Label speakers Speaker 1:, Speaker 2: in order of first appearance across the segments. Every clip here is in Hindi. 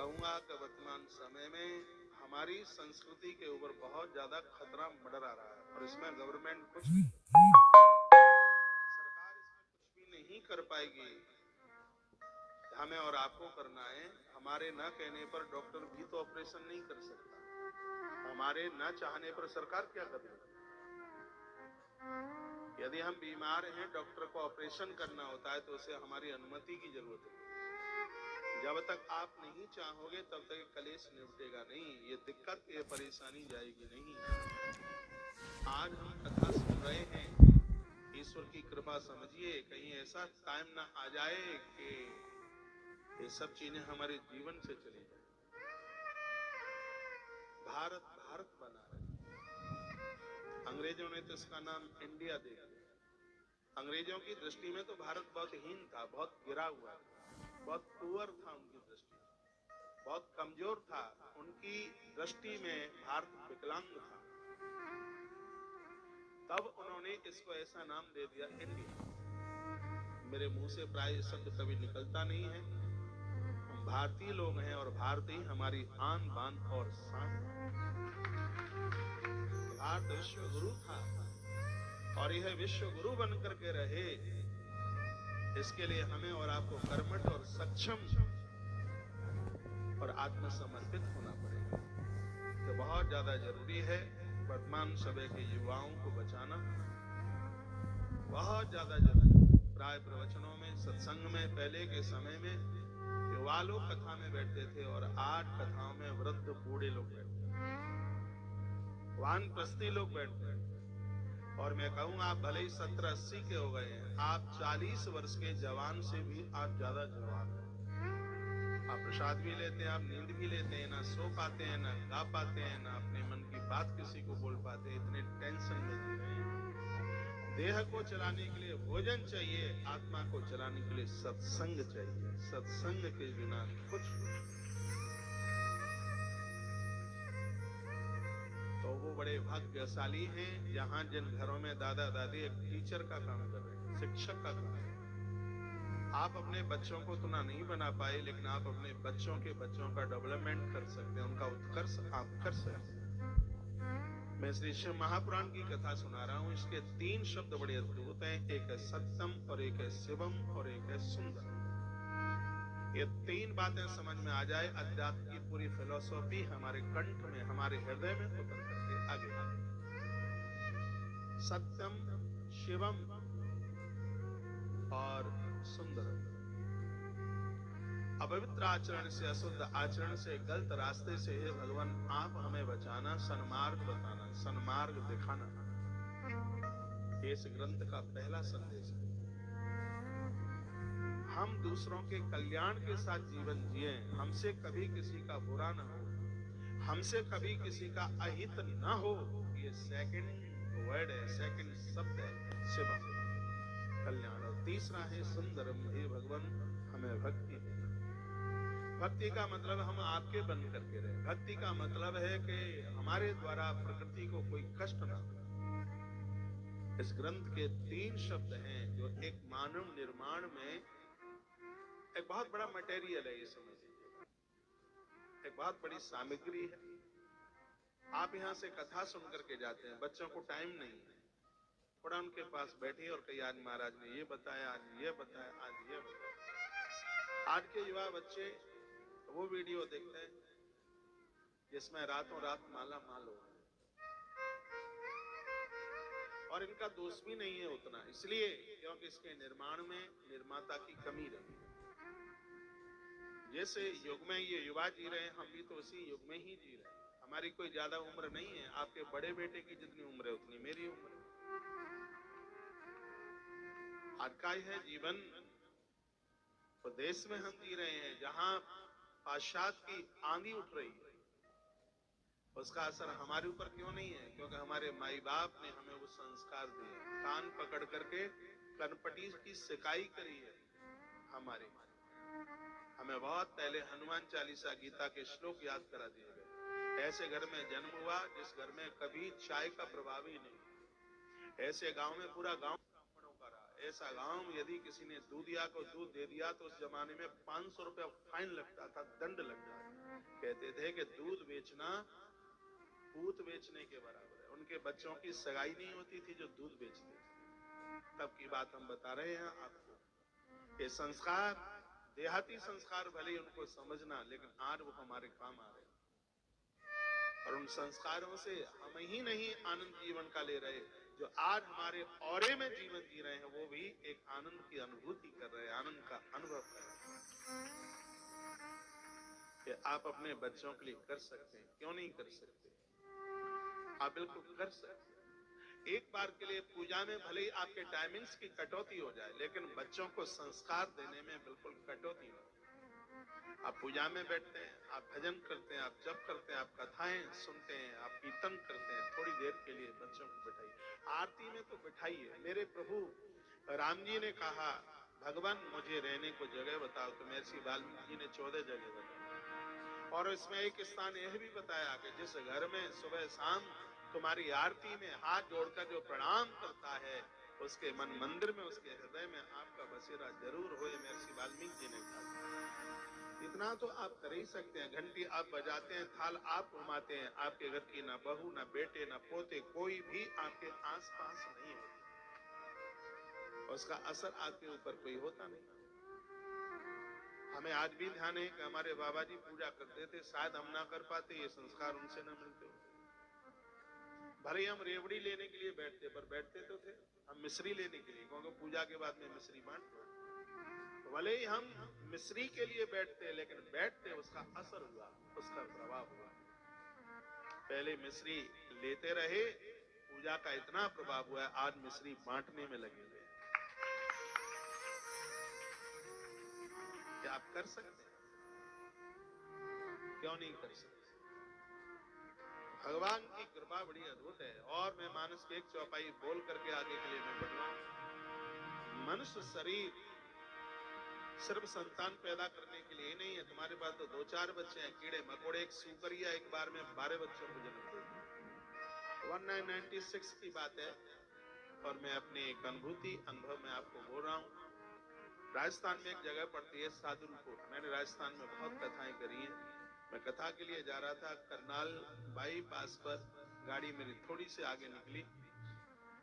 Speaker 1: कहूंगा कि वर्तमान समय में हमारी संस्कृति के ऊपर बहुत ज्यादा खतरा मंडरा रहा है और इसमें गवर्नमेंट सरकार इसमें कुछ भी नहीं कर पाएगी। हमें और आपको करना है। हमारे न कहने पर डॉक्टर भी तो ऑपरेशन नहीं कर सकता, हमारे न चाहने पर सरकार क्या कर सकती। यदि हम बीमार हैं, डॉक्टर को ऑपरेशन करना होता है तो उसे हमारी अनुमति की जरूरत है। जब तक आप नहीं चाहोगे तब तक कलेश निपटेगा नहीं, ये दिक्कत, ये परेशानी जाएगी नहीं। आज हम कथा सुन रहे हैं, ईश्वर की कृपा समझिए, कहीं ऐसा टाइम ना आ जाए कि ये सब चीजें हमारे जीवन से चली जाए। भारत भारत बना है, अंग्रेजों ने तो इसका नाम इंडिया दे दिया। अंग्रेजों की दृष्टि में तो भारत बहुत हीन था, बहुत गिरा हुआ था, बहुत पुअर था, उनकी दृष्टि बहुत कमजोर था, उनकी दृष्टि में भारत विकलांग था। तब उन्होंने इसको ऐसा नाम दे दिया इंडिया। मेरे मुंह से प्राय शब्द कभी निकलता नहीं है। हम भारतीय लोग हैं और भारत ही हमारी आन बान और शान। भारत विश्व गुरु था और यह विश्व गुरु बनकर के रहे, इसके लिए हमें और आपको कर्मठ और सक्षम और आत्मसमर्पित होना पड़ेगा। तो बहुत ज्यादा जरूरी है वर्तमान समय के युवाओं को बचाना, बहुत ज्यादा जरूरी। प्राय प्रवचनों में, सत्संग में, पहले के समय में युवा लोग कथा में बैठते थे और आज कथाओं में वृद्ध बूढ़े लोग बैठते हैं, वानप्रस्थी लोग बैठते हैं। और मैं कहूंगा आप भले ही 70-80 के हो गए हैं, आप 40 वर्ष के जवान से भी आप ज्यादा जवान हैं। आप प्रसाद भी लेते हैं, आप नींद भी लेते हैं, ना सो पाते हैं, ना गा पाते हैं, ना अपने मन की बात किसी को बोल पाते हैं, इतने टेंशन में जी रहे हैं। देह को चलाने के लिए भोजन चाहिए, आत्मा को चलाने के लिए सत्संग चाहिए। सत्संग के बिना कुछ तो वो बड़े भाग्यशाली हैं जहां जिन घरों में दादा दादी एक टीचर का काम कर रहे हैं, शिक्षक का काम। आप अपने बच्चों को तो ना नहीं बना पाए, लेकिन आप अपने बच्चों के बच्चों का डेवलपमेंट कर सकते हैं, उनका उत्कर्ष आप कर सकते हैं। मैं श्री शिव महापुराण की कथा सुना रहा हूं, इसके 3 शब्द बड़े अद्भुत हैं। एक है सत्यम, और एक है शिवम, और एक है सुंदर। ये 3 बातें समझ में आ जाए, अध्यात्म की पूरी फिलॉसफी हमारे कंठ में, हमारे हृदय में उतर करके आगे। सत्यम, शिवम और सुंदरम। अपवित्र आचरण से, अशुद्ध आचरण से, गलत रास्ते से हे भगवान आप हमें बचाना, सन्मार्ग बताना, सन्मार्ग दिखाना। ये इस ग्रंथ का पहला संदेश है। हम दूसरों के कल्याण के साथ जीवन जिए, हमसे कभी किसी का बुरा ना हो, हमसे कभी किसी का अहित ना हो। ये सेकंड वर्ड है, सेकंड शब्द है शिवम, कल्याण। और तीसरा है सुंदरम, हे भगवान हमें भक्ति दे। भक्ति का मतलब हम आपके बन करके रहे। भक्ति का मतलब है कि हमारे द्वारा प्रकृति को कोई कष्ट ना हो। इस ग्रंथ के 3 शब्द हैं जो एक मानव निर्माण में एक बहुत बड़ा मटेरियल है, ये समझ लीजिए, एक बहुत बड़ी सामग्री है। आप यहाँ से कथा सुन करके जाते हैं, बच्चों को टाइम नहीं है, थोड़ा उनके पास बैठिए और कहिए आज महाराज ने ये बताया, आज ये बताया, आज ये बताया। आज के युवा बच्चे वो वीडियो देखते हैं जिसमें रातों रात माला माल हो, और इनका दोष भी नहीं है उतना, इसलिए क्योंकि इसके निर्माण में निर्माता की कमी रही। जैसे युग में ये युवा जी रहे हैं, हम भी तो उसी युग में ही जी रहे हैं। हमारी कोई ज्यादा उम्र नहीं है, आपके बड़े बेटे की जितनी उम्र है उतनी मेरी उम्र है। आज का है जीवन तो देश में हम जी रहे हैं जहां पाश्चात्य की आंधी उठ रही है, उसका असर हमारे ऊपर क्यों नहीं है? क्योंकि हमारे माई बाप ने हमें वो संस्कार दिए, कान पकड़ करके कनपटी की सिकाई करी है। हमें बहुत पहले हनुमान चालीसा, गीता के श्लोक याद करा दिए गए। ऐसे घर में जन्म हुआ जिस घर में कभी चाय का प्रभाव ही नहीं, ऐसे गांव में पूरा गांव ब्राह्मणों का रहा, ऐसा गांव में यदि किसी ने दूधिया को दूध दे दिया तो उस जमाने में 500 रुपया फाइन लगता था, दंड लग जाता। कहते थे कि दूध बेचना पूत बेचने के बराबर है। उनके बच्चों की सगाई नहीं होती थी जो दूध बेचते थे। तब की बात हम बता रहे हैं आपको। ये संस्कार, देहाती संस्कार भले ही उनको समझना, लेकिन आज वो हमारे काम आ रहे हैं। और उन संस्कारों से हम ही नहीं आनंद जीवन का ले रहे, जो आज हमारे औरे में जीवन जी रहे हैं वो भी एक आनंद की अनुभूति कर रहे हैं, आनंद का अनुभव कर रहे हैं। कि आप अपने बच्चों के लिए कर सकते हैं, क्यों नहीं कर सकते? आप बिल्कुल कर सकते हैं। एक बार के लिए पूजा में भले ही आपके टाइमिंग्स की कटौती हो जाए, लेकिन बच्चों को संस्कार देने में बिल्कुल कटौती न हो। आप पूजा में बैठते हैं, आप भजन करते हैं, आप जप करते हैं, आप कथाएं सुनते हैं, आप कीर्तन करते हैं, थोड़ी देर के लिए बच्चों को बिठाइए। आरती में तो बिठाइए। मेरे प्रभु राम जी ने कहा, भगवान मुझे रहने को जगह बताओ, तो महर्षि वाल्मीकि जी ने 14 जगह बताई। और इसमें एक स्थान यह भी बताया कि जिस घर में सुबह शाम तुम्हारी आरती में हाथ जोड़कर जो प्रणाम करता है, उसके मन मंदिर में, उसके हृदय में आपका बसेरा जरूर हो। महर्षि वाल्मीकि जी ने कहा। इतना तो आप कर ही सकते हैं। घंटी आप बजाते हैं, थाल आप घुमाते हैं, आपके घर की ना बहू, ना बेटे, ना पोते, कोई भी आपके आसपास नहीं होता। उसका असर आपके ऊपर कोई होता नहीं। हमें आज भी ध्यान है कि हमारे बाबा जी पूजा करते थे, शायद हम ना कर पाते, ये संस्कार उनसे न मिलते। भले हम रेवड़ी लेने के लिए बैठते, पर बैठते तो थे हम मिश्री लेने के लिए, क्योंकि पूजा के बाद में मिश्री बांटते। तो भले ही हम मिश्री के लिए बैठते, लेकिन बैठते उसका असर हुआ, उसका प्रभाव हुआ। पहले मिश्री लेते रहे, पूजा का इतना प्रभाव हुआ, आज मिश्री बांटने में लगे हुए। क्या आप कर सकते हैं? क्यों नहीं कर सकते? भगवान की कृपा बड़ी अद्भुत है। और मैं मानस की एक चौपाई बोल करके आगे के लिए मैं बढ़ूंगा। मनुष्य शरीर सिर्फ संतान पैदा करने के लिए नहीं है। तुम्हारे पास तो 2-4 बच्चे हैं, कीड़े मकोड़े, एक सुकरिया एक बार में 12 बच्चों को जन्म देती है। 1996 की बात है, और मैं अपनी एक अनुभव में आपको बोल रहा हूँ। राजस्थान में एक जगह पड़ती है सादुलपुर। मैंने राजस्थान में बहुत कथाएं करी हैं। मैं कथा के लिए जा रहा था, करनाल बाईपास पर गाड़ी मेरी थोड़ी सी आगे निकली।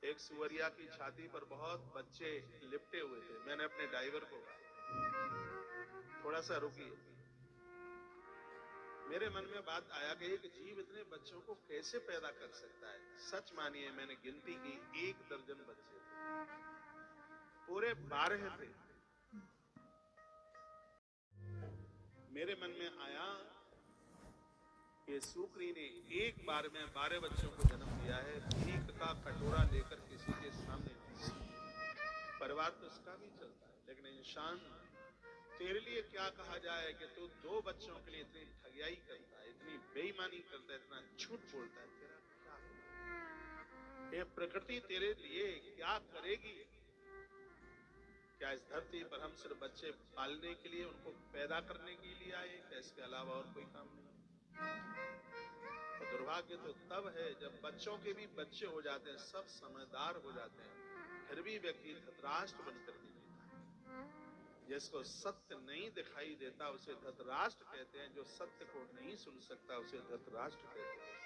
Speaker 1: एक सुवरिया की छाती पर बहुत बच्चे लिपटे हुए थे। मैंने अपने ड्राइवर को कहा, थोड़ा सा रुकिए। मेरे मन में बात आया कि एक जीव इतने बच्चों को कैसे पैदा कर सकता है। सच मानिए, मैंने गिनती की, 1 दर्जन बच्चे थे, पूरे 12 थे। मेरे मन में आया कि सुकरी ने एक बार में 12 बच्चों को जन्म दिया है। भीख का कटोरा लेकर किसी के सामने नहीं। परिवार तो उसका भी चलता है, लेकिन इंसान, तेरे लिए क्या कहा जाए कि तू 2 बच्चों के लिए इतनी ठगियाई करता है, इतनी बेईमानी करता है, इतना झूठ बोलता है, तेरा क्या होगा? ये प्रकृति तेरे लिए क्या करेगी? क्या इस धरती पर हम सिर्फ बच्चे पालने के लिए, उनको पैदा करने के लिए आए? क्या इसके अलावा और कोई काम नहीं? तो दुर्भाग्य तो तब है जब बच्चों के भी बच्चे हो जाते हैं, सब समझदार हो जाते हैं, फिर भी व्यक्ति धृतराष्ट्र बनकर जीता है। जिसको सत्य नहीं दिखाई देता उसे धृतराष्ट्र कहते हैं, जो सत्य को नहीं सुन सकता उसे धृतराष्ट्र कहते हैं,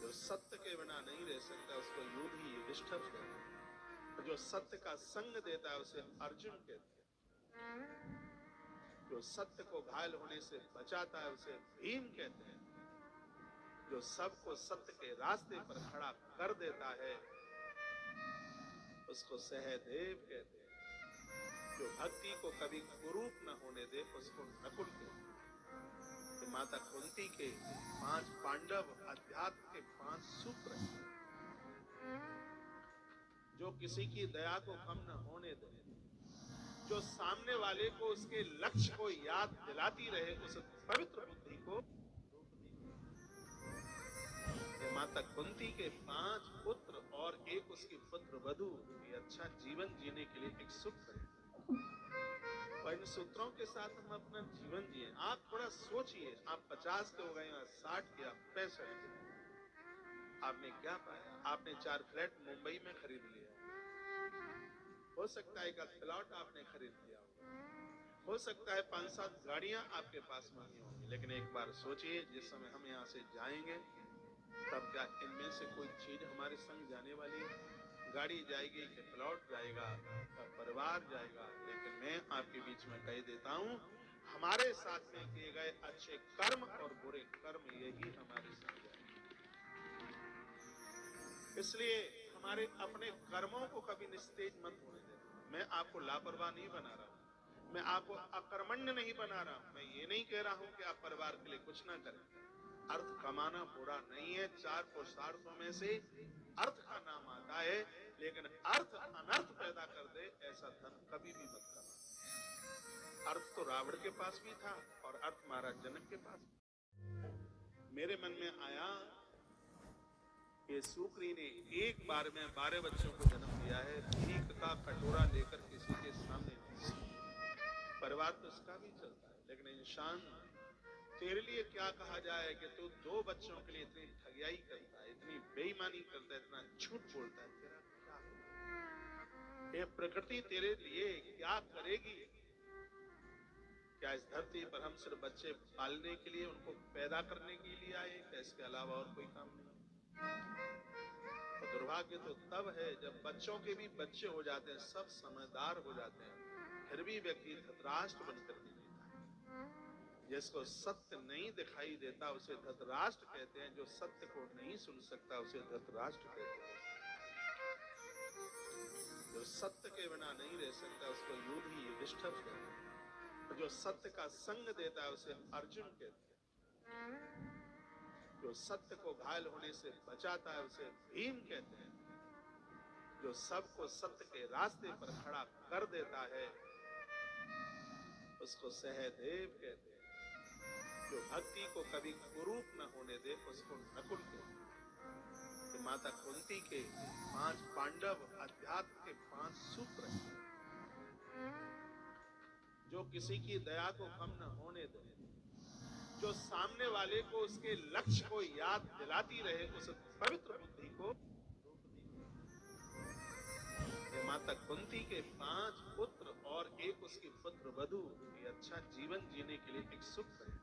Speaker 1: जो सत्य के बिना नहीं रह सकता उसको युधि युधिष्ठिर कहते हैं, जो सत्य का संग देता है उसे अर्जुन कहते हैं, जो सत्य को घायल होने से बचाता है उसे भीम कहते हैं, जो सबको सत्य के रास्ते पर खड़ा कर देता है उसको सहदेव कहते हैं, जो भक्ति को कभी कुरूप न होने दे उसको नकुल कहते हैं। माता कुंती के 5 पांडव अध्यात्म के 5 सूत्र हैं। जो किसी की दया को कम न होने दे, जो सामने वाले को उसके लक्ष्य को याद दिलाती रहे, उस पवित्र बुद्धि को माता कुंती के 5 पुत्र और एक उसकी पुत्र वधु, ये अच्छा जीवन जीने के लिए एक सूत्र है। और इन सूत्रों के साथ हम अपना जीवन जिए। आप थोड़ा सोचिए, आप 50 के हो गए, 60 के, 65 के, आपने क्या पाया? आपने 4 फ्लैट मुंबई में खरीद लिया, हो सकता है एक आध प्लॉट आपने खरीद लिया होगा, हो सकता है 5-7 गाड़ियां आपके पास में ही होंगी, लेकिन एक बार सोचिए, जिस समय हम यहाँ से जाएंगे तब क्या इनमें से कोई चीज हमारे संग जाने वाली है? गाड़ी जाएगी कि प्लॉट जाएगा का परिवार जाएगा? लेकिन मैं आपके बीच में कह देता हूं, हमारे साथ में किए गए अच्छे कर्म और बुरे कर्म यही हमारे संग जाएंगे। इसलिए हमारे अपने कर्मों को कभी निस्तेज मत होने देना। मैं आपको लापरवाह नहीं बना रहा हूं, मैं आपको अकर्मण्य नहीं बना रहा हूं। मैं ये नहीं कह रहा हूं कि आप परिवार के लिए कुछ ना करें। अर्थ कमाना बुरा नहीं है, 4 पुरुषार्थों में से अर्थ का नाम आता है, लेकिन अर्थ अनर्थ पैदा कर दे ऐसा धन कभी भी मत कमाना। अर्थ तो रावण के पास भी था और अर्थ महाराज जनक के पास भी। मेरे मन में आया कि सुक्री ने एक बार में 12 बच्चों को जन्म दिया है, भीख का कटोरा लेकर किसी के सामने परिवार तो उसका भी चलता है, लेकिन इंसान तेरे लिए क्या कहा जाए कि तू 2 बच्चों के लिए इतनी ठगियाई करता है, इतनी बेईमानी करता है, इतना झूठ बोलता है, तेरा क्या होगा? ये प्रकृति तेरे लिए क्या करेगी? क्या इस धरती पर हम सिर्फ बच्चे पालने के लिए, उनको पैदा करने के लिए आए, क्या इसके अलावा और कोई काम नहीं? तो दुर्भाग्य तो तब है जब बच्चों के भी बच्चे हो जाते हैं, सब समझदार हो जाते हैं, फिर भी व्यक्ति धृतराष्ट्र बनकर नहीं जीता है। जिसको सत्य नहीं दिखाई देता उसे धृतराष्ट्र कहते हैं, जो सत्य को नहीं सुन सकता उसे धृतराष्ट्र कहते हैं, जो सत्य के बिना नहीं रह सकता उसको युधि युधिष्ठिर कहते हैं, जो सत्य का संग देता है उसे अर्जुन कहते हैं, जो सत्य को घायल होने से बचाता है उसे भीम कहते हैं, जो सबको सत्य के रास्ते पर खड़ा कर देता है उसको सहदेव कहते हैं, जो भक्ति को कभी कुरूप न होने दे उसको नकुल कहते हैं। तो माता कुंती के 5 पांडव अध्यात्म के 5 सूत्र हैं, जो किसी की दया को कम न होने दे, जो सामने वाले को उसके लक्ष्य को याद दिलाती रहे, उस पवित्र बुद्धि को माता कुंती के 5 पुत्र और एक उसकी पुत्र वधु, ये अच्छा जीवन जीने के लिए एक सूत्र है,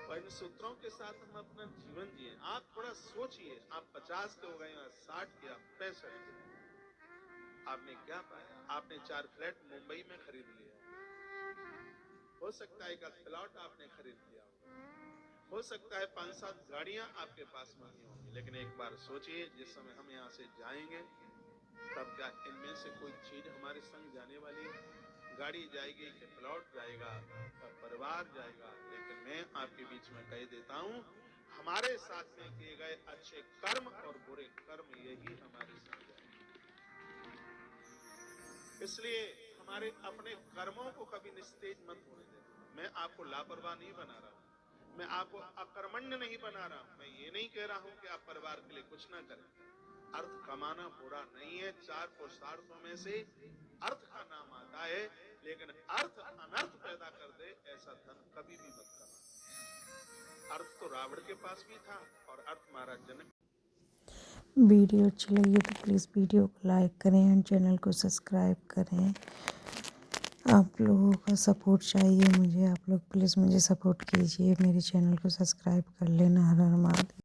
Speaker 1: और इन सूत्रों के साथ हम अपना जीवन जिए। आप थोड़ा सोचिए, आप 50 के हो गए या 60 के, 65 के, आपने क्या पाया? आपने 4 फ्लैट मुंबई में खरीद लिया, हो सकता है एक आध प्लॉट आपने खरीद लिया होगा, हो सकता है 5-7 गाड़ियां आपके पास में ही होंगी, लेकिन एक बार सोचिए, जिस समय हम यहाँ से जाएंगे तब क्या इनमें से कोई चीज हमारे संग जाने वाली है? गाड़ी जाएगी कि प्लॉट जाएगा का परिवार जाएगा? लेकिन मैं आपके बीच में कह देता हूं, हमारे साथ में किए गए अच्छे कर्म और बुरे कर्म यही हमारे संग जाएंगे। इसलिए हमारे अपने कर्मों को कभी निस्तेज मत होने देना। मैं आपको लापरवाह नहीं बना रहा हूं, मैं आपको अकर्मण्य नहीं बना रहा हूं। मैं ये नहीं कह रहा हूं कि आप परिवार के लिए कुछ ना करें। अर्थ कमाना बुरा नहीं है, 4 पुरुषार्थों में से अर्थ का नाम आता है, लेकिन अर्थ अनर्थ पैदा कर दे ऐसा धन कभी भी मत कमाना। अर्थ तो रावण के पास भी था और अर्थ महाराज जनक।
Speaker 2: वीडियो अच्छी लगी तो प्लीज़ वीडियो को लाइक करें एंड चैनल को सब्सक्राइब करें। आप लोगों का सपोर्ट चाहिए मुझे, आप लोग प्लीज़ मुझे सपोर्ट कीजिए, मेरे चैनल को सब्सक्राइब कर लेना। हर हर महादेव।